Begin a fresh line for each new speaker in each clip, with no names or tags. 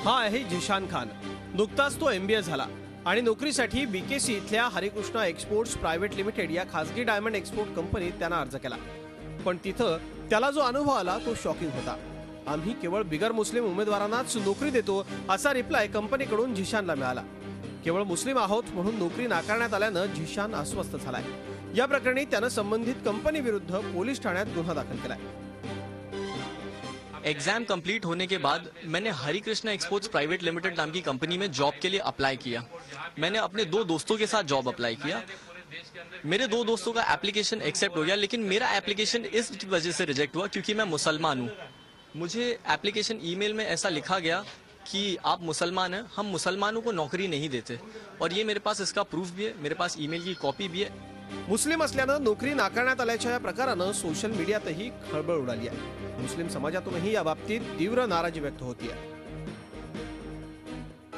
हा आहे झिशान खान। नुकताच तो MBA झाला आणि नोकरीसाठी BKC इथल्या हरिकृष्णा एक्सपोर्ट्स प्रायव्हेट लिमिटेड या खासगी डायमंड एक्सपोर्ट कंपनीत त्यानं अर्ज केला। पण तिथं त्याला जो अनुभव आला तो शॉकिंग होता। आम्ही केवळ बिगर मुस्लिम उमेदवारांनाच नोकरी देतो असा रिप्लाय कंपनीकडून झिशानला मिळाला। केवळ मुस्लिम आहोत म्हणून नोकरी नाकारण्यात आल्यानं झिशान अस्वस्थ झालाय। या प्रकरणी त्यानं संबंधित कंपनी विरुद्ध पोलीस ठाण्यात गुन्हा दाखल केलाय।
एग्जाम कंप्लीट होने के बाद मैंने हरिकृष्णा एक्सपोर्ट्स प्राइवेट लिमिटेड नाम की कंपनी में जॉब के लिए अप्लाई किया। मैंने अपने 2 दोस्तों के साथ जॉब अप्लाई किया। मेरे 2 दोस्तों का एप्लीकेशन एक्सेप्ट हो गया, लेकिन मेरा एप्लीकेशन इस वजह से रिजेक्ट हुआ क्योंकि मैं मुसलमान हूँ। मुझे एप्लीकेशन ईमेल में ऐसा लिखा गया कि आप मुसलमान हैं, हम मुसलमानों को नौकरी नहीं देते, और ये मेरे पास इसका प्रूफ भी है, मेरे पास ईमेल की कॉपी भी है।
मुस्लिम असल्यानं नोकरी नाकारण्यात आल्याच्या या प्रकारानं सोशल मीडियातही खळबळ उडाली आहे। मुस्लिम समाजातूनही या बाबतीत तीव्र नाराजी व्यक्त होतीये।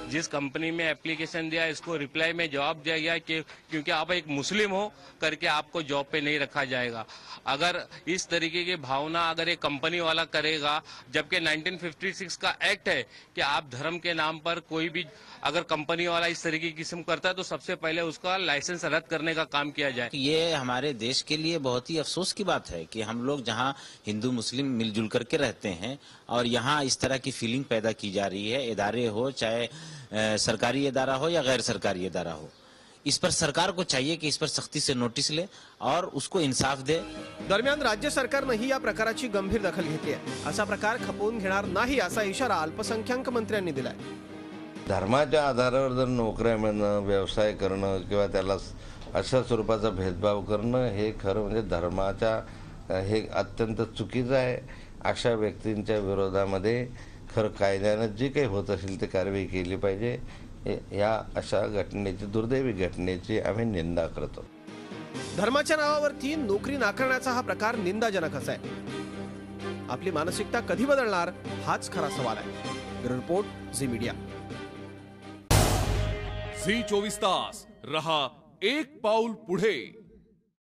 जिस कंपनी में एप्लीकेशन दिया इसको रिप्लाई में जवाब दिया गया कि क्योंकि आप एक मुस्लिम हो करके आपको जॉब पे नहीं रखा जाएगा। अगर इस तरीके की भावना अगर एक कंपनी वाला करेगा, जबकि 1956 का एक्ट है कि आप धर्म के नाम पर कोई भी अगर कंपनी वाला इस तरीके की किस्म करता है तो सबसे पहले उसका लाइसेंस रद्द करने का काम किया जाए।
ये हमारे देश के लिए बहुत ही अफसोस की बात है कि हम लोग जहां हिंदू मुस्लिम मिलजुल करके रहते हैं और यहाँ इस तरह की फीलिंग पैदा की जा रही है। इदारे हो, चाहे सरकारी इदारा हो या गैर सरकारी इदारा हो, इस पर सरकार को चाहिए कि इस पर सख्ती से नोटिस ले और उसको इंसाफ दे।
दरम्यान राज्य सरकारनेही या प्रकाराची गंभीर दखल घेतली आहे। असा प्रकार खपवून घेणार नाही असा इशारा अल्पसंख्याक मंत्र्यांनी दिलाय।
धर्माच्या आधारावर जर नोकऱ्या मिळणं, व्यवसाय करणं किंवा त्याला अशा स्वरूपाचा भेदभाव करणं हे खरं म्हणजे धर्माच्या हे अत्यंत चुकीचं आहे। अशा व्यक्तींच्या विरोधामध्ये खरं कायद्यानं जे काही होत असेल ते कारवाई केली पाहिजे। या अशा घटनेची, दुर्दैवी घटनेची आम्ही निंदा करतो।
धर्माच्या नावावरती नोकरी नाकारण्याचा हा प्रकार निंदाजनकच आहे। आपली मानसिकता कधी बदलणार हाच खरा सवाल आहे। Bureau report, Zee Media.
झी 24 तास रहा एक पाऊल पुढे।